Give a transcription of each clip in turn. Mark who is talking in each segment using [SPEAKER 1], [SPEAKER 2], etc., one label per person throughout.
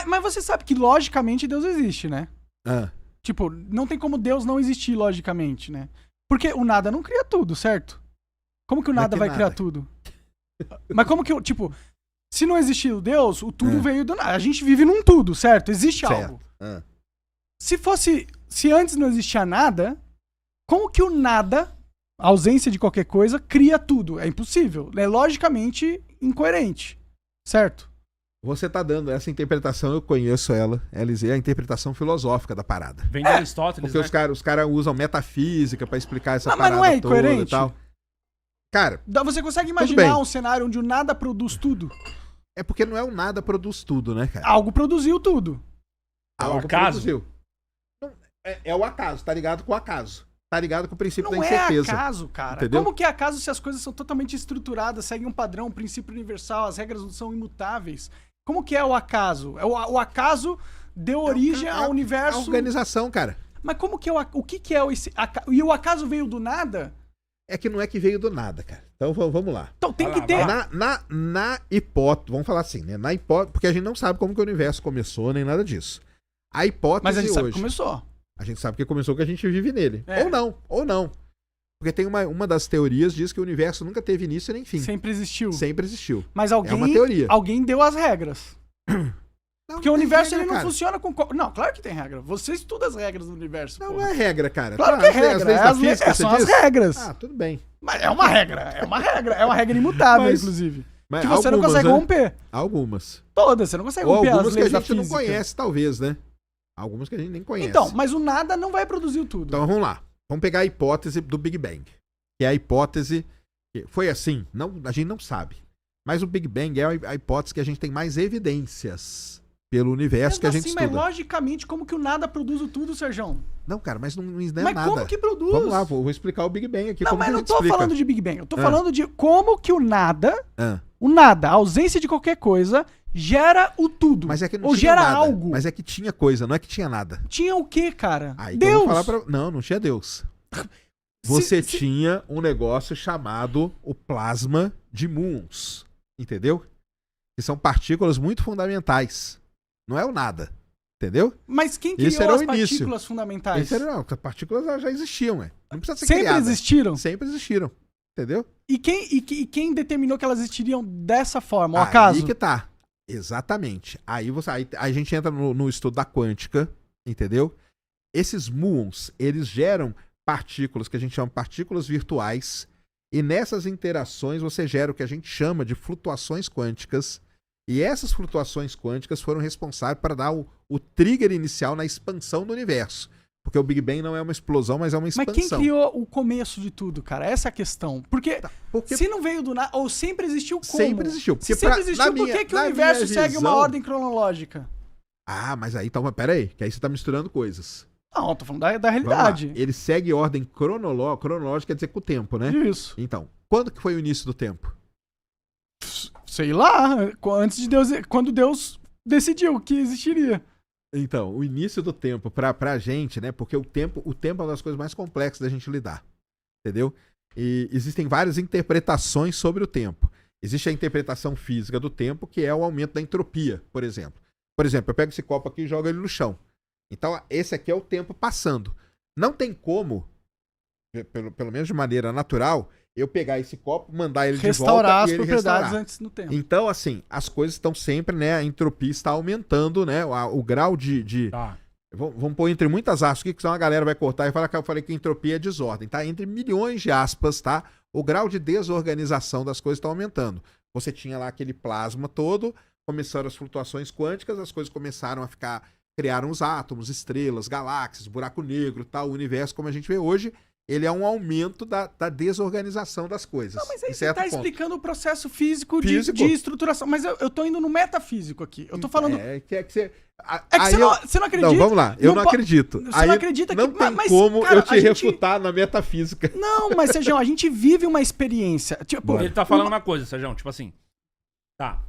[SPEAKER 1] Mas você sabe que logicamente Deus existe, né? Tipo, não tem como Deus não existir logicamente, né? Porque o nada não cria tudo, certo? Como que o nada vai criar tudo? Mas como que, tipo, se não existir o Deus, o tudo veio do nada. A gente vive num tudo, certo? Existe algo. Se antes não existia nada, como que o nada, a ausência de qualquer coisa, cria tudo? É impossível. É logicamente incoerente, certo?
[SPEAKER 2] Você tá dando essa interpretação, eu conheço ela, é a interpretação filosófica da parada.
[SPEAKER 3] Vem de Aristóteles,
[SPEAKER 2] porque os caras usam metafísica pra explicar essa
[SPEAKER 1] Mas
[SPEAKER 2] parada
[SPEAKER 1] não é
[SPEAKER 2] toda
[SPEAKER 1] incoerente?
[SPEAKER 2] e tal. Cara,
[SPEAKER 1] você consegue imaginar um cenário onde o nada produz tudo?
[SPEAKER 2] É porque não é o nada produz tudo, né, cara?
[SPEAKER 1] Algo produziu tudo.
[SPEAKER 2] Algo
[SPEAKER 3] acaso?
[SPEAKER 2] produziu. Não, é o acaso, tá ligado com o acaso. Tá ligado com o princípio da
[SPEAKER 1] Não
[SPEAKER 2] incerteza.
[SPEAKER 1] é acaso, cara.
[SPEAKER 2] Entendeu?
[SPEAKER 1] Como que é acaso se as coisas são totalmente estruturadas, seguem um padrão, um princípio universal, as regras não são imutáveis? Como que é o acaso? O acaso deu origem ao universo...
[SPEAKER 2] É a organização, cara.
[SPEAKER 1] Mas como que é o que que é esse... E o acaso veio do nada?
[SPEAKER 2] É que não é que veio do nada, cara. Então vamos lá.
[SPEAKER 1] Então tem que ter...
[SPEAKER 2] Na hipótese, vamos falar assim, né? Na hipótese, porque a gente não sabe como que o universo começou, nem nada disso. A hipótese
[SPEAKER 1] Mas a gente
[SPEAKER 2] hoje...
[SPEAKER 1] sabe que começou.
[SPEAKER 2] A gente sabe que começou que a gente vive nele. Ou não. Porque tem uma das teorias diz que o universo nunca teve início nem fim.
[SPEAKER 1] Sempre existiu.
[SPEAKER 2] Sempre existiu.
[SPEAKER 1] Mas
[SPEAKER 2] é uma teoria.
[SPEAKER 1] Alguém deu as regras. Porque o universo
[SPEAKER 2] regra,
[SPEAKER 1] ele não
[SPEAKER 2] cara.
[SPEAKER 1] funciona com... Não, claro que tem regra. Você estuda as regras do universo.
[SPEAKER 2] Não,
[SPEAKER 1] porra.
[SPEAKER 2] não é regra, cara.
[SPEAKER 1] Claro que é regra.
[SPEAKER 2] As leis da física,
[SPEAKER 1] são
[SPEAKER 2] você
[SPEAKER 1] as
[SPEAKER 2] diz?
[SPEAKER 1] regras.
[SPEAKER 2] Ah, tudo bem.
[SPEAKER 1] Mas é uma regra. É uma regra imutável, inclusive.
[SPEAKER 2] Mas
[SPEAKER 1] Que você não
[SPEAKER 2] algumas,
[SPEAKER 1] consegue
[SPEAKER 2] né?
[SPEAKER 1] romper.
[SPEAKER 2] Algumas.
[SPEAKER 1] Todas, você não consegue
[SPEAKER 2] Ou
[SPEAKER 1] romper as
[SPEAKER 2] algumas que a
[SPEAKER 1] leis da
[SPEAKER 2] gente não
[SPEAKER 1] física.
[SPEAKER 2] conhece, talvez, né? Algumas que a gente nem conhece.
[SPEAKER 1] Então, mas o nada não vai produzir o tudo.
[SPEAKER 2] Então vamos lá. Vamos pegar a hipótese do Big Bang. Que é a hipótese... que foi assim, a gente não sabe. Mas o Big Bang é a hipótese que a gente tem mais evidências pelo universo que a gente estuda.
[SPEAKER 1] Mas logicamente, como que o nada produz o tudo, Serjão?
[SPEAKER 2] Não, cara, mas não é
[SPEAKER 1] Mas
[SPEAKER 2] nada.
[SPEAKER 1] como que produz?
[SPEAKER 2] Vamos lá, vou explicar o Big Bang aqui.
[SPEAKER 1] Não,
[SPEAKER 2] como
[SPEAKER 1] mas
[SPEAKER 2] que a
[SPEAKER 1] não
[SPEAKER 2] gente
[SPEAKER 1] tô
[SPEAKER 2] explica.
[SPEAKER 1] falando de Big Bang. Eu tô falando de como que o nada,
[SPEAKER 2] Ah.
[SPEAKER 1] a ausência de qualquer coisa, gera o tudo.
[SPEAKER 2] Mas é que não
[SPEAKER 1] ou
[SPEAKER 2] tinha
[SPEAKER 1] gera
[SPEAKER 2] nada.
[SPEAKER 1] algo.
[SPEAKER 2] Mas é que tinha coisa, não é que tinha nada.
[SPEAKER 1] Tinha o quê, cara?
[SPEAKER 2] Aí, então
[SPEAKER 1] Deus!
[SPEAKER 2] eu vou falar não tinha Deus. Você tinha um negócio chamado o plasma de muons. Entendeu? Que são partículas muito fundamentais. Não é o nada. Entendeu?
[SPEAKER 1] Mas quem
[SPEAKER 2] Esse
[SPEAKER 1] criou
[SPEAKER 2] era
[SPEAKER 1] as
[SPEAKER 2] o início.
[SPEAKER 1] partículas fundamentais?
[SPEAKER 2] As partículas já existiam, ué. Não precisa ser
[SPEAKER 1] Sempre
[SPEAKER 2] criada.
[SPEAKER 1] existiram?
[SPEAKER 2] Sempre existiram. Entendeu?
[SPEAKER 1] E quem determinou que elas existiriam dessa forma? O acaso?
[SPEAKER 2] Aí que tá. Exatamente. Aí a gente entra no estudo da quântica, entendeu? Esses muons, eles geram partículas que a gente chama de partículas virtuais, e nessas interações você gera o que a gente chama de flutuações quânticas, e essas flutuações quânticas foram responsáveis para dar o trigger inicial na expansão do universo. Porque o Big Bang não é uma explosão, mas é uma expansão.
[SPEAKER 1] Mas quem criou o começo de tudo, cara? Essa é a questão. Porque se não veio do nada, ou sempre existiu como?
[SPEAKER 2] Sempre existiu.
[SPEAKER 1] Se sempre existiu, por que o universo segue uma ordem cronológica?
[SPEAKER 2] Ah, mas aí, então, pera aí, que aí você tá misturando coisas.
[SPEAKER 1] Não, eu tô falando da realidade.
[SPEAKER 2] Ele segue ordem cronológica, quer dizer com o tempo, né?
[SPEAKER 1] Isso.
[SPEAKER 2] Então, quando que foi o início do tempo?
[SPEAKER 1] Sei lá, antes de Deus, quando Deus decidiu que existiria.
[SPEAKER 2] Então, o início do tempo pra gente, né? Porque o tempo é uma das coisas mais complexas da gente lidar. Entendeu? E existem várias interpretações sobre o tempo. Existe a interpretação física do tempo, que é o aumento da entropia, por exemplo. Por exemplo, eu pego esse copo aqui e jogo ele no chão. Então, esse aqui é o tempo passando. Não tem como, pelo menos de maneira natural, eu pegar esse copo, mandar ele
[SPEAKER 1] restaurar
[SPEAKER 2] de volta e ele
[SPEAKER 1] as propriedades
[SPEAKER 2] restaurar.
[SPEAKER 1] antes no tempo.
[SPEAKER 2] Então, assim, as coisas estão sempre, né? A entropia está aumentando, né? O grau de...
[SPEAKER 3] Tá.
[SPEAKER 2] Vamos pôr entre muitas aspas aqui, que senão a galera vai cortar e falar que eu falei que entropia é desordem, tá? Entre milhões de aspas, tá? O grau de desorganização das coisas está aumentando. Você tinha lá aquele plasma todo, começaram as flutuações quânticas, as coisas começaram a criaram os átomos, estrelas, galáxias, buraco negro, tal, o universo como a gente vê hoje, ele é um aumento da desorganização das coisas.
[SPEAKER 1] Não, mas aí você tá explicando o processo físico. De estruturação. Mas eu tô indo no metafísico aqui. Eu tô falando...
[SPEAKER 2] Você
[SPEAKER 1] não acredita.
[SPEAKER 2] Não, vamos lá. Eu não acredito.
[SPEAKER 1] Você não acredita
[SPEAKER 2] não
[SPEAKER 1] que...
[SPEAKER 2] tem
[SPEAKER 1] mas,
[SPEAKER 2] como
[SPEAKER 1] cara,
[SPEAKER 2] eu te refutar na metafísica.
[SPEAKER 1] Não, mas, Sérgio, a gente vive uma experiência. Tipo,
[SPEAKER 3] ele tá falando uma coisa, Sérgio, tipo assim... Tá.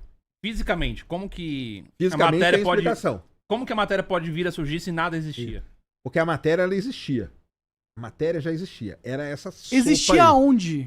[SPEAKER 3] Fisicamente, como que
[SPEAKER 2] Fisicamente
[SPEAKER 3] a matéria
[SPEAKER 2] tem
[SPEAKER 3] pode...
[SPEAKER 2] explicação.
[SPEAKER 3] Como que a matéria pode vir a surgir se nada existia?
[SPEAKER 2] Porque a matéria, ela existia. A matéria já existia. Era essa sopa
[SPEAKER 1] existia
[SPEAKER 2] aí.
[SPEAKER 1] aonde?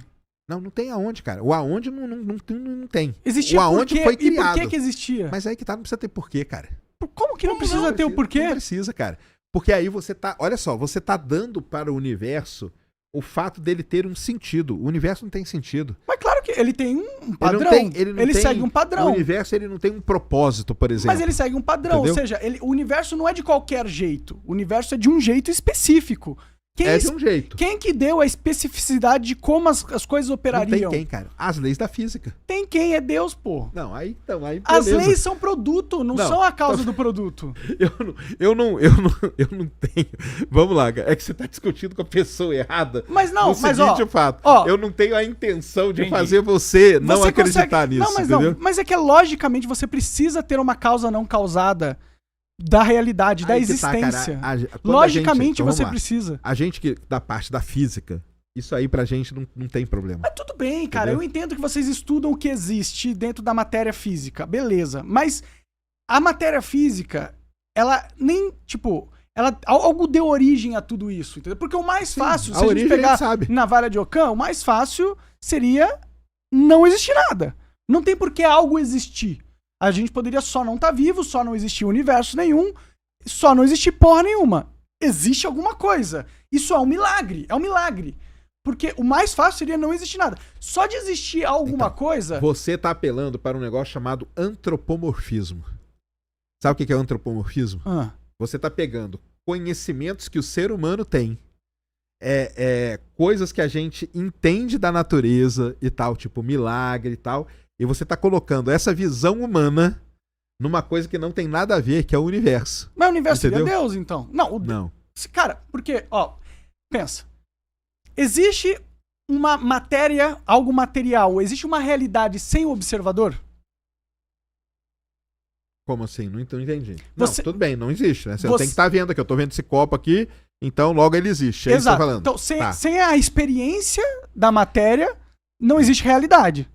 [SPEAKER 2] Não tem aonde, cara. O aonde não tem.
[SPEAKER 1] Existia
[SPEAKER 2] o aonde foi criado.
[SPEAKER 1] E por que existia?
[SPEAKER 2] Mas aí que tá, não precisa ter porquê, cara.
[SPEAKER 1] Como que não precisa ter o porquê?
[SPEAKER 2] Não precisa, cara. Porque aí você tá... Olha só, você tá dando para o universo o fato dele ter um sentido. O universo não tem sentido.
[SPEAKER 1] Mas claro que ele tem um padrão. Ele segue um padrão.
[SPEAKER 2] O universo ele não tem um propósito, por exemplo.
[SPEAKER 1] Mas ele segue um padrão. Entendeu? Ou seja, o universo não é de qualquer jeito. O universo é de um jeito específico.
[SPEAKER 2] De um jeito.
[SPEAKER 1] Quem que deu a especificidade de como as coisas operariam?
[SPEAKER 2] Não tem quem, cara? As leis da física.
[SPEAKER 1] Tem quem? É Deus, pô.
[SPEAKER 2] Não, aí beleza.
[SPEAKER 1] As leis são produto, não são a causa do produto.
[SPEAKER 2] Eu não tenho. Vamos lá, cara. É que você tá discutindo com a pessoa errada.
[SPEAKER 1] Mas não,
[SPEAKER 2] mas seguinte fato. Eu não tenho a intenção de fazer você não acreditar nisso.
[SPEAKER 1] Não, mas
[SPEAKER 2] entendeu?
[SPEAKER 1] não. Mas é que logicamente você precisa ter uma causa não causada da realidade, da existência.
[SPEAKER 2] Tá, cara,
[SPEAKER 1] logicamente você precisa.
[SPEAKER 2] A gente que da parte da física, isso aí pra gente não tem problema.
[SPEAKER 1] Mas tudo bem, cara. Eu entendo que vocês estudam o que existe dentro da matéria física. Beleza. Mas a matéria física, ela nem, algo deu origem a tudo isso, entendeu? Porque o mais fácil, se a gente pegar na vara de Ockham, o mais fácil seria não existir nada. Não tem por que algo existir. A gente poderia só não estar vivo, só não existir universo nenhum, só não existir porra nenhuma. Existe alguma coisa. Isso é um milagre. É um milagre. Porque o mais fácil seria não existir nada. Só de existir alguma coisa...
[SPEAKER 2] Você tá apelando para um negócio chamado antropomorfismo. Sabe o que é antropomorfismo? Você tá pegando conhecimentos que o ser humano tem. Coisas que a gente entende da natureza e tal, tipo milagre e tal... E você tá colocando essa visão humana numa coisa que não tem nada a ver, que é o universo.
[SPEAKER 1] Mas o universo seria Deus, então?
[SPEAKER 2] Não.
[SPEAKER 1] Cara, porque, pensa. Existe uma matéria, algo material, existe uma realidade sem o observador?
[SPEAKER 2] Como assim? Não entendi. Tudo bem, não existe, né? Você tem que estar vendo aqui. Eu tô vendo esse copo aqui, então logo ele existe. É isso que eu tô falando.
[SPEAKER 1] Então, sem a experiência da matéria, não existe realidade.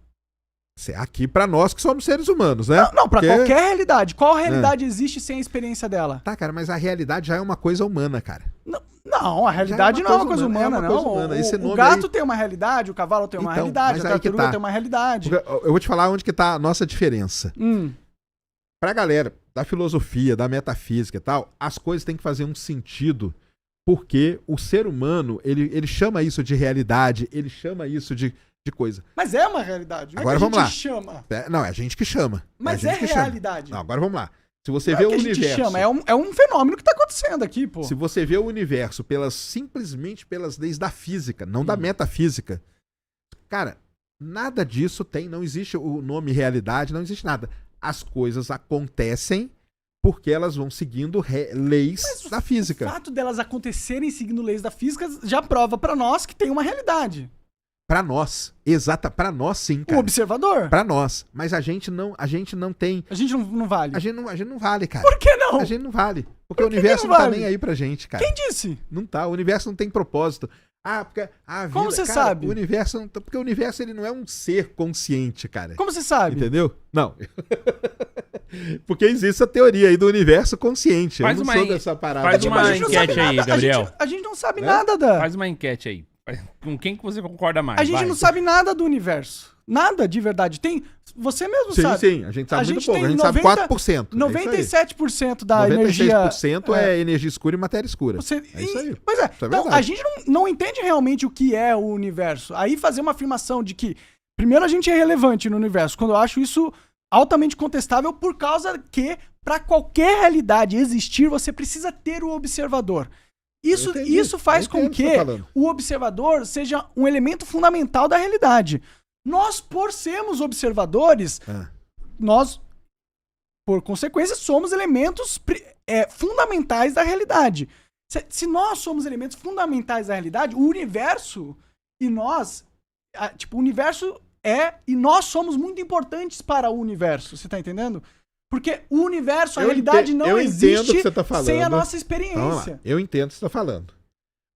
[SPEAKER 2] Aqui pra nós que somos seres humanos, né?
[SPEAKER 1] Não, pra qualquer realidade. Qual realidade existe sem a experiência dela?
[SPEAKER 2] Tá, cara, mas a realidade já é uma coisa humana, cara.
[SPEAKER 1] Não, a realidade não é uma coisa humana, não. O gato tem uma realidade, o cavalo tem uma realidade, a tartaruga tem uma realidade.
[SPEAKER 2] Eu vou te falar onde que tá a nossa diferença. Pra galera da filosofia, da metafísica e tal, as coisas têm que fazer um sentido, porque o ser humano, ele chama isso de realidade, ele chama isso de coisa.
[SPEAKER 1] Mas é uma realidade, não
[SPEAKER 2] agora,
[SPEAKER 1] é que
[SPEAKER 2] vamos lá.
[SPEAKER 1] Chama.
[SPEAKER 2] Não, é a gente que chama.
[SPEAKER 1] Mas é realidade.
[SPEAKER 2] Não, agora vamos lá. Se você vê o universo...
[SPEAKER 1] Chama. É um fenômeno que tá acontecendo aqui, pô.
[SPEAKER 2] Se você vê o universo simplesmente pelas leis da física, não da metafísica, cara, nada disso não existe o nome realidade, não existe nada. As coisas acontecem porque elas vão seguindo leis da física.
[SPEAKER 1] O fato delas acontecerem seguindo leis da física já prova pra nós que tem uma realidade.
[SPEAKER 2] Pra nós. Pra nós sim, cara.
[SPEAKER 1] O observador.
[SPEAKER 2] Pra nós. Mas a gente não tem...
[SPEAKER 1] A gente não vale.
[SPEAKER 2] A gente não vale, cara.
[SPEAKER 1] Por que não?
[SPEAKER 2] A gente não vale. Porque o universo não tá nem aí pra gente, cara.
[SPEAKER 1] Quem disse?
[SPEAKER 2] Não tá. O universo não tem propósito. Porque a vida...
[SPEAKER 1] Como você sabe?
[SPEAKER 2] O universo não tá... Porque o universo ele não é um ser consciente, cara.
[SPEAKER 1] Como você sabe?
[SPEAKER 2] Entendeu? Não. Porque existe a teoria aí do universo consciente. Eu não sou dessa parada.
[SPEAKER 3] Faz uma enquete aí, Gabriel.
[SPEAKER 1] A gente não sabe nada da...
[SPEAKER 3] Faz uma enquete aí. Com quem que você concorda mais?
[SPEAKER 1] A gente não sabe nada do universo. Nada, de verdade. Você mesmo sabe.
[SPEAKER 2] Sim, a gente sabe muito pouco. A gente sabe 4%.
[SPEAKER 1] 97% da energia...
[SPEAKER 2] 96% é energia escura e matéria escura. É isso aí.
[SPEAKER 1] Pois é. Então, a gente não entende realmente o que é o universo. Aí fazer uma afirmação de que, primeiro, a gente é relevante no universo, quando eu acho isso altamente contestável, por causa que, para qualquer realidade existir, você precisa ter o observador. Isso faz com que o observador seja um elemento fundamental da realidade. Nós, por sermos observadores, nós, por consequência, somos elementos fundamentais da realidade. Se nós somos elementos fundamentais da realidade, o universo e nós... o universo e nós somos muito importantes para o universo. Você tá entendendo? Porque o universo, a realidade não existe sem a nossa experiência.
[SPEAKER 2] Eu entendo o que você tá falando.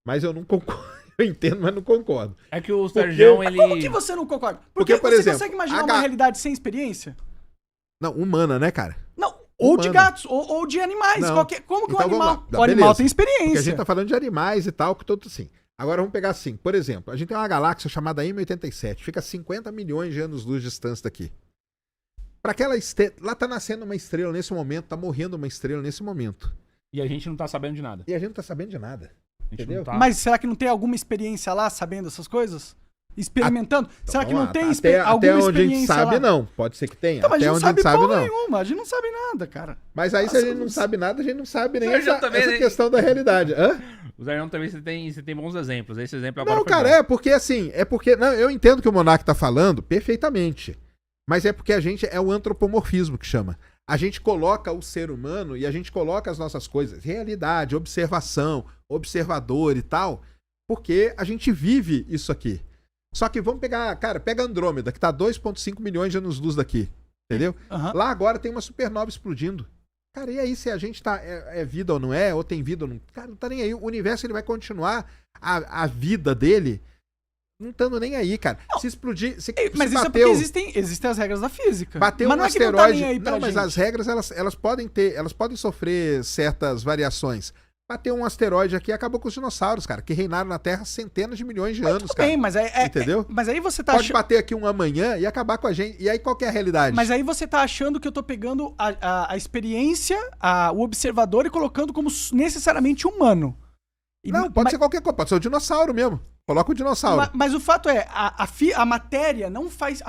[SPEAKER 2] Mas eu não concordo. Eu entendo, mas não concordo.
[SPEAKER 3] É que o Sérgio, ele...
[SPEAKER 1] Como que você não concorda? Porque por exemplo, você consegue imaginar uma realidade sem experiência?
[SPEAKER 2] Não, humana, né, cara?
[SPEAKER 1] Não, ou de gatos, ou de animais. Como que então, o animal tem experiência?
[SPEAKER 2] Porque a gente tá falando de animais e tal, que tudo assim. Agora vamos pegar assim, por exemplo, a gente tem uma galáxia chamada M87, fica a 50 milhões de anos-luz de distância daqui. Pra aquela estrela. Lá tá nascendo uma estrela nesse momento, tá morrendo uma estrela nesse momento.
[SPEAKER 3] E a gente não tá sabendo de nada.
[SPEAKER 2] E a gente não tá sabendo de nada. Entendeu?
[SPEAKER 3] Tá...
[SPEAKER 1] Mas será que não tem alguma experiência lá sabendo essas coisas? Experimentando? Será que não tem
[SPEAKER 2] alguma
[SPEAKER 1] experiência
[SPEAKER 2] onde a gente sabe,
[SPEAKER 1] lá?
[SPEAKER 2] não. Pode ser que tenha.
[SPEAKER 1] Então, mas
[SPEAKER 2] até
[SPEAKER 1] a gente
[SPEAKER 2] onde a gente sabe, não.
[SPEAKER 1] nenhuma. A gente não sabe nada, cara.
[SPEAKER 2] Mas aí, se a gente não sabe nada, a gente não sabe nem essa
[SPEAKER 3] também,
[SPEAKER 2] questão da realidade. Hã?
[SPEAKER 3] O Zé também você tem bons exemplos. Esse exemplo agora
[SPEAKER 2] Não,
[SPEAKER 3] foi
[SPEAKER 2] cara,
[SPEAKER 3] bom.
[SPEAKER 2] porque assim, não, eu entendo o que o Monark tá falando perfeitamente. Mas é porque a gente é o antropomorfismo que chama. A gente coloca o ser humano e a gente coloca as nossas coisas, realidade, observação, observador e tal, porque a gente vive isso aqui. Só que vamos pegar, cara, pega Andrômeda, que tá 2,5 milhões de anos-luz daqui, entendeu?
[SPEAKER 1] Uhum.
[SPEAKER 2] Lá agora tem uma supernova explodindo. Cara, e aí se a gente tá, é vida ou não é, ou tem vida ou não... Cara, não tá nem aí. O universo, ele vai continuar a vida dele não estando nem aí, cara. Não. Se explodir...
[SPEAKER 1] Mas isso
[SPEAKER 2] bateu,
[SPEAKER 1] é porque existem as regras da física.
[SPEAKER 2] Bateu
[SPEAKER 1] mas
[SPEAKER 2] um
[SPEAKER 1] asteroide...
[SPEAKER 2] não, é que não tá
[SPEAKER 1] nem aí pra
[SPEAKER 2] não, mas
[SPEAKER 1] gente.
[SPEAKER 2] as regras, elas podem sofrer certas variações. Bateu um asteroide aqui e acabou com os dinossauros, cara, que reinaram na Terra centenas de milhões de anos, cara.
[SPEAKER 1] Bem, mas
[SPEAKER 2] entendeu?
[SPEAKER 1] Mas aí você tá
[SPEAKER 2] Pode bater aqui um amanhã e acabar com a gente. E aí qual que é a realidade?
[SPEAKER 1] Mas aí você tá achando que eu tô pegando a experiência, o observador e colocando como necessariamente humano.
[SPEAKER 2] Não, pode ser qualquer coisa, pode ser o dinossauro mesmo. Coloca o dinossauro.
[SPEAKER 1] Mas o fato é, a matéria não faz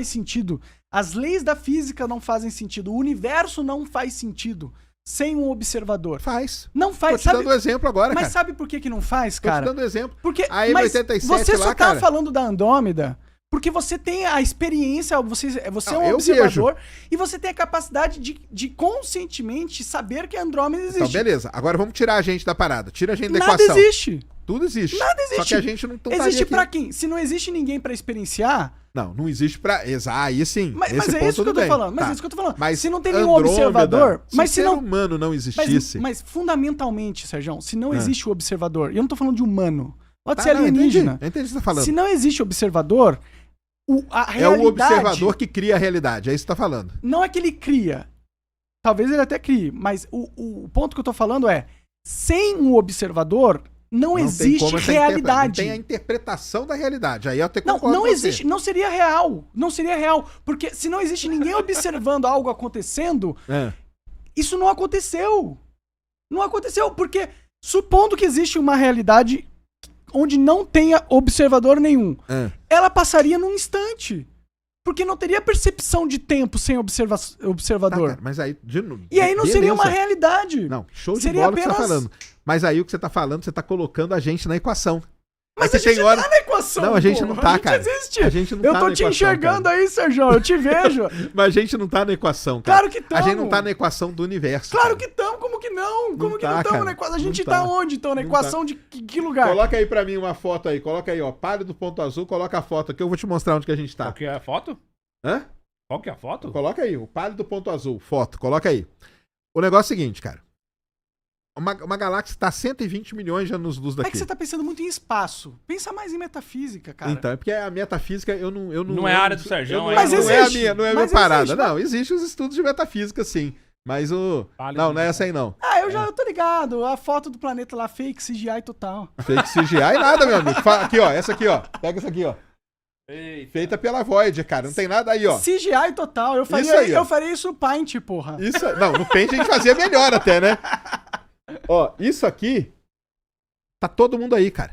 [SPEAKER 1] sentido. As leis da física não fazem sentido. O universo não faz sentido sem um observador.
[SPEAKER 2] Faz.
[SPEAKER 1] Não faz.
[SPEAKER 2] Tô te dando exemplo agora,
[SPEAKER 1] mas
[SPEAKER 2] cara.
[SPEAKER 1] sabe por que não faz, cara?
[SPEAKER 2] Tô te dando exemplo.
[SPEAKER 1] Porque
[SPEAKER 2] a M87
[SPEAKER 1] você só
[SPEAKER 2] lá,
[SPEAKER 1] tá
[SPEAKER 2] cara...
[SPEAKER 1] falando da Andrômeda porque você tem a experiência, você é um observador e você tem a capacidade de conscientemente saber que a Andrômeda existe.
[SPEAKER 2] Então, beleza. Agora vamos tirar a gente da parada. Tira a gente da
[SPEAKER 1] Nada
[SPEAKER 2] equação.
[SPEAKER 1] existe.
[SPEAKER 2] Tudo existe.
[SPEAKER 1] Nada existe.
[SPEAKER 2] Só que a gente não
[SPEAKER 1] existe pra quem? Se não existe ninguém pra experienciar...
[SPEAKER 2] Não existe pra... Aí sim.
[SPEAKER 1] Mas é isso que eu tô falando. Mas é isso que eu tô falando.
[SPEAKER 2] Mas
[SPEAKER 1] se não tem nenhum observador...
[SPEAKER 2] Mas se o ser humano não existisse...
[SPEAKER 1] Mas fundamentalmente, Sérgio, se não existe o observador... E eu não tô falando de humano. Pode ser
[SPEAKER 2] não,
[SPEAKER 1] alienígena.
[SPEAKER 2] Eu entendi o que você tá falando.
[SPEAKER 1] Se não existe observador... A realidade,
[SPEAKER 2] é o observador que cria a realidade. É isso que você tá falando.
[SPEAKER 1] Não é que ele cria. Talvez ele até crie. Mas o ponto que eu tô falando é... Sem um observador... Não existe realidade.
[SPEAKER 2] Não tem a interpretação da realidade. Aí eu até
[SPEAKER 1] concordo não existe, não seria real. Não seria real. Porque se não existe ninguém observando algo acontecendo, isso não aconteceu. Não aconteceu, porque supondo que existe uma realidade onde não tenha observador nenhum, ela passaria num instante. Porque não teria percepção de tempo sem observador. Tá,
[SPEAKER 2] cara, mas aí,
[SPEAKER 1] e aí não seria uma realidade.
[SPEAKER 2] Não, show de
[SPEAKER 1] seria
[SPEAKER 2] bola
[SPEAKER 1] apenas...
[SPEAKER 2] que você tá falando. Mas aí o que você tá falando, você tá colocando a gente na equação.
[SPEAKER 1] Mas a gente tá na equação.
[SPEAKER 2] Não, a gente não tá, cara.
[SPEAKER 1] Existe.
[SPEAKER 2] A gente não tá na equação.
[SPEAKER 1] Eu tô te enxergando aí, Sérgio. Eu te vejo.
[SPEAKER 2] Mas a gente não tá na equação, cara.
[SPEAKER 1] Claro que estamos.
[SPEAKER 2] A gente não tá na equação do universo.
[SPEAKER 1] Claro que estamos. Como que não? Como que não estamos na equação? A gente tá onde, então? Na equação de que lugar?
[SPEAKER 2] Coloca aí pra mim uma foto aí. Coloca aí, ó. Pálido ponto azul. Coloca a foto aqui. Eu vou te mostrar onde que a gente tá.
[SPEAKER 3] Qual que é a foto?
[SPEAKER 2] Hã?
[SPEAKER 3] Qual que é a foto?
[SPEAKER 2] Coloca aí. O pálido ponto azul. Foto. Coloca aí. O negócio é o seguinte, cara. Uma galáxia está a 120 milhões de anos-luz daqui.
[SPEAKER 1] É que você tá pensando muito em espaço. Pensa mais em metafísica, cara.
[SPEAKER 2] Então, é porque a metafísica eu não...
[SPEAKER 3] Não é a área do Sérgio.
[SPEAKER 1] Mas
[SPEAKER 2] não
[SPEAKER 1] existe.
[SPEAKER 2] Não é a minha parada. Não, existem os estudos de metafísica, sim. Mas o... Não é essa aí, não.
[SPEAKER 1] Eu tô ligado. A foto do planeta lá, fake, CGI total.
[SPEAKER 2] Fake CGI nada, meu amigo. Aqui, ó. Essa aqui, ó. Pega essa aqui, ó.
[SPEAKER 3] Eita.
[SPEAKER 2] Feita pela Void, cara. Não tem nada aí, ó.
[SPEAKER 1] CGI total. Eu faria isso no Paint, porra.
[SPEAKER 2] Isso, não, no Paint a gente fazia melhor até, né? Ó, isso aqui, tá todo mundo aí, cara.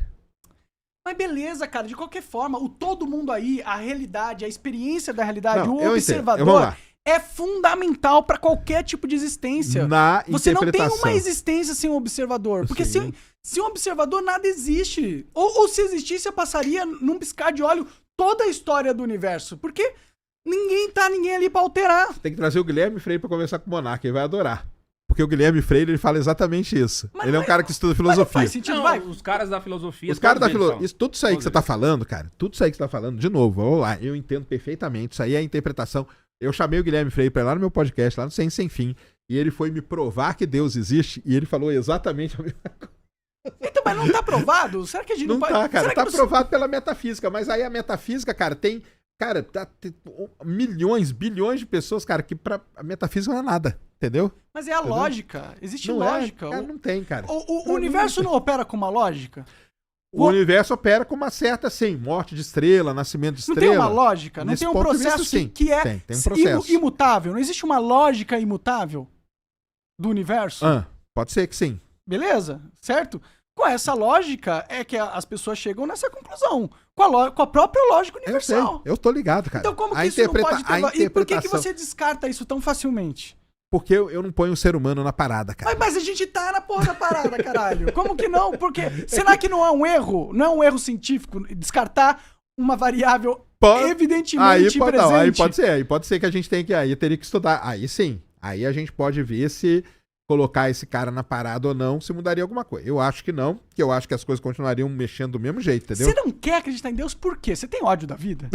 [SPEAKER 1] Mas beleza, cara, de qualquer forma, o todo mundo aí, a realidade, a experiência da realidade, o observador é fundamental pra qualquer tipo de existência. Você não tem uma existência sem um observador. Porque se um observador, nada existe. Ou se existisse, eu passaria num piscar de olho toda a história do universo. Porque ninguém ali pra alterar.
[SPEAKER 2] Tem que trazer o Guilherme Freire pra conversar com o Monark, ele vai adorar. Porque o Guilherme Freire, ele fala exatamente isso. Ele é um cara que estuda filosofia.
[SPEAKER 1] Faz sentido, vai.
[SPEAKER 3] Os caras da filosofia...
[SPEAKER 2] Os caras da filosofia... Tudo isso aí que você tá falando, cara, tudo isso aí que você tá falando, de novo, vamos lá, eu entendo perfeitamente, isso aí é a interpretação. Eu chamei o Guilherme Freire pra ir lá no meu podcast, lá no Ciência Sem Fim, e ele foi me provar que Deus existe, e ele falou exatamente a mesma coisa.
[SPEAKER 1] Então, mas não tá provado? Será que a gente não pode...
[SPEAKER 2] Não tá, cara, tá provado pela metafísica, mas aí a metafísica, cara, tem... Cara, tem milhões, bilhões de pessoas, cara, que pra a metafísica não é nada, entendeu?
[SPEAKER 1] Mas é a lógica. Existe
[SPEAKER 2] não
[SPEAKER 1] lógica.
[SPEAKER 2] Cara, não tem, cara.
[SPEAKER 1] O universo não opera com uma lógica?
[SPEAKER 2] O universo opera com uma certa, assim, morte de estrela, nascimento de estrela.
[SPEAKER 1] Não tem uma lógica? Não tem um processo que é
[SPEAKER 2] tem um processo.
[SPEAKER 1] Imutável? Não existe uma lógica imutável do universo?
[SPEAKER 2] Pode ser que sim.
[SPEAKER 1] Beleza? Certo? Com essa lógica é que as pessoas chegam nessa conclusão. Com a própria lógica universal.
[SPEAKER 2] Eu tô ligado, cara.
[SPEAKER 1] Então como que isso não pode ter... E por que você descarta isso tão facilmente?
[SPEAKER 2] Porque eu não ponho o ser humano na parada, cara.
[SPEAKER 1] Mas a gente tá na porra da parada, caralho. Como que não? Porque será que não é um erro? Não é um erro científico descartar uma variável evidentemente presente?
[SPEAKER 2] Aí pode ser que a gente tenha que... Aí teria que estudar. Aí sim. Aí a gente pode ver se colocar esse cara na parada ou não, se mudaria alguma coisa. Eu acho que não, que eu acho que as coisas continuariam mexendo do mesmo jeito, entendeu?
[SPEAKER 1] Você não quer acreditar em Deus por quê? Você tem ódio da vida?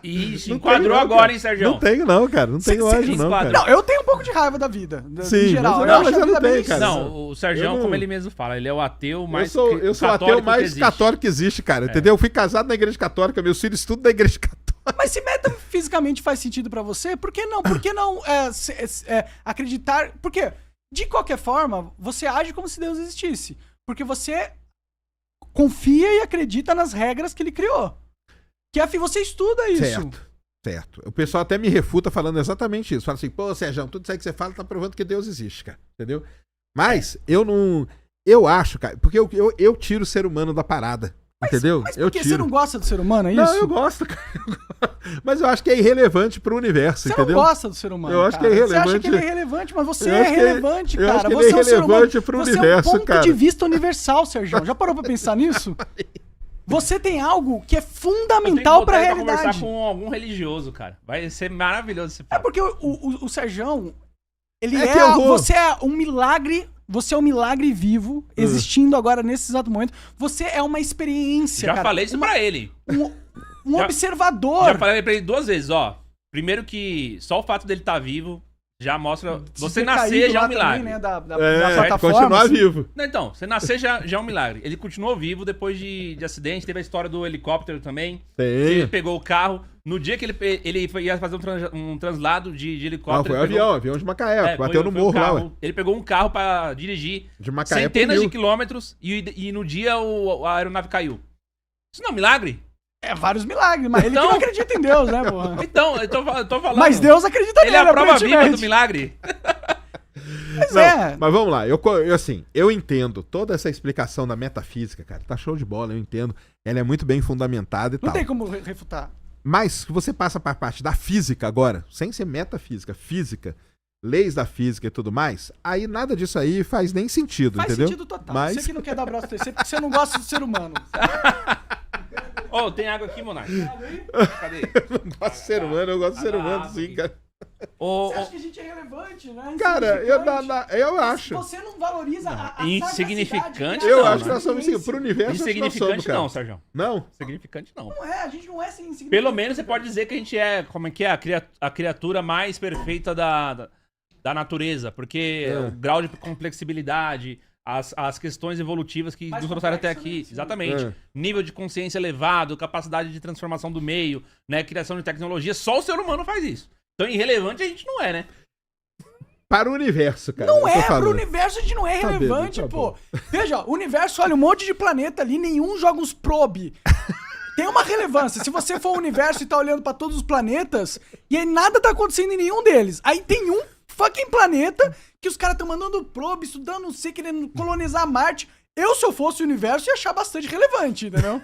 [SPEAKER 3] Ih, se enquadrou agora, hein, Sérgio?
[SPEAKER 2] Não tenho não, cara. Não tenho ódio não, cara.
[SPEAKER 1] Não, eu tenho um pouco de raiva da vida.
[SPEAKER 2] Sim,
[SPEAKER 1] em geral.
[SPEAKER 2] mas eu não tenho, cara.
[SPEAKER 3] Não, o Sérgio, como ele mesmo fala, ele é o ateu mais
[SPEAKER 2] eu sou o ateu mais católico que existe, cara. Entendeu? Eu fui casado na igreja católica, meus filhos estudam na igreja católica.
[SPEAKER 1] Mas se metafisicamente faz sentido pra você, por que não? Por que não acreditar? Porque, de qualquer forma, você age como se Deus existisse. Porque você confia e acredita nas regras que ele criou. Que você estuda isso.
[SPEAKER 2] Certo. O pessoal até me refuta falando exatamente isso. Fala assim, pô, Sérgio, tudo isso aí que você fala tá provando que Deus existe, cara. Entendeu? Mas eu não... Eu acho, cara, porque eu tiro o ser humano da parada. Entendeu?
[SPEAKER 1] Mas por que você não gosta do ser humano, é isso?
[SPEAKER 2] Não, eu gosto, cara. Mas eu acho que é irrelevante pro universo, entendeu?
[SPEAKER 1] Você não gosta do ser humano,
[SPEAKER 2] eu acho que é irrelevante.
[SPEAKER 1] Você acha que ele é irrelevante, mas você é relevante, cara.
[SPEAKER 2] Eu acho que ele é irrelevante pro universo,
[SPEAKER 1] cara. Você é um ponto
[SPEAKER 2] cara.
[SPEAKER 1] de vista universal, Sérgio. Já parou pra pensar nisso? Você tem algo que é fundamental pra realidade. Eu
[SPEAKER 3] conversar com algum religioso, cara. Vai ser maravilhoso esse papo.
[SPEAKER 1] É porque o Sérgio, você é um milagre. Você é um milagre vivo, existindo agora nesse exato momento. Você é uma experiência,
[SPEAKER 3] cara. Já falei isso pra ele.
[SPEAKER 1] Um observador.
[SPEAKER 3] Já falei pra ele 2 vezes, ó. Primeiro que só o fato dele estar vivo já mostra... Você nascer já é um milagre.
[SPEAKER 1] Também, né, da plataforma,
[SPEAKER 2] continuar vivo.
[SPEAKER 3] Não, então, você nascer já é um milagre. Ele continuou vivo depois de acidente. Teve a história do helicóptero também. Ele pegou o carro. No dia que ele ia fazer um translado de helicóptero...
[SPEAKER 2] Não, foi avião de Macaé. Bateu no morro lá, ué.
[SPEAKER 3] Ele pegou um carro pra dirigir
[SPEAKER 2] de Macaé
[SPEAKER 3] centenas de quilômetros e no dia a aeronave caiu. Isso não é um milagre?
[SPEAKER 1] É vários milagres, mas ele que não acredita em Deus, né, porra?
[SPEAKER 3] Então, eu tô falando.
[SPEAKER 1] Mas Deus acredita nele,
[SPEAKER 3] ele é a prova viva do milagre.
[SPEAKER 2] Mas vamos lá, eu entendo toda essa explicação da metafísica, cara, tá show de bola, eu entendo. Ela é muito bem fundamentada e tal.
[SPEAKER 1] Não tem como refutar.
[SPEAKER 2] Mas se você passa para a parte da física agora, sem ser metafísica, física, leis da física e tudo mais, aí nada disso aí faz nem sentido, entendeu?
[SPEAKER 1] Faz sentido total. Você que não quer dar braço a torcer porque você não gosta do ser humano.
[SPEAKER 3] Tem água aqui, Monark. Cadê?
[SPEAKER 2] Eu não gosto de ser humano, eu gosto de ser humano sim, cara.
[SPEAKER 1] Você acha que a gente é relevante, né?
[SPEAKER 2] Cara, eu acho.
[SPEAKER 1] Você não valoriza a
[SPEAKER 3] insignificante.
[SPEAKER 2] Eu acho que nós somos assim, pro universo.
[SPEAKER 3] Insignificante não, Sérgio.
[SPEAKER 2] Não?
[SPEAKER 3] Insignificante não.
[SPEAKER 1] Não é, a gente não é insignificante.
[SPEAKER 3] Pelo menos você pode dizer que a gente é, como é que é, a criatura mais perfeita da natureza. Porque o grau de complexibilidade, as questões evolutivas que nos trouxeram até aqui. Né? Exatamente. Nível de consciência elevado, capacidade de transformação do meio, né, criação de tecnologia. Só o ser humano faz isso. Então, irrelevante a gente não é, né?
[SPEAKER 2] Para o universo, cara.
[SPEAKER 1] Não é, para o universo a gente não é relevante, pô. Veja, o universo, olha, um monte de planeta ali, nenhum joga uns probe. Tem uma relevância. Se você for o universo e tá olhando pra todos os planetas, e aí nada tá acontecendo em nenhum deles. Aí tem um fucking planeta que os caras estão mandando probe, estudando, não sei, querendo colonizar Marte. Se eu fosse o universo, ia achar bastante relevante, entendeu?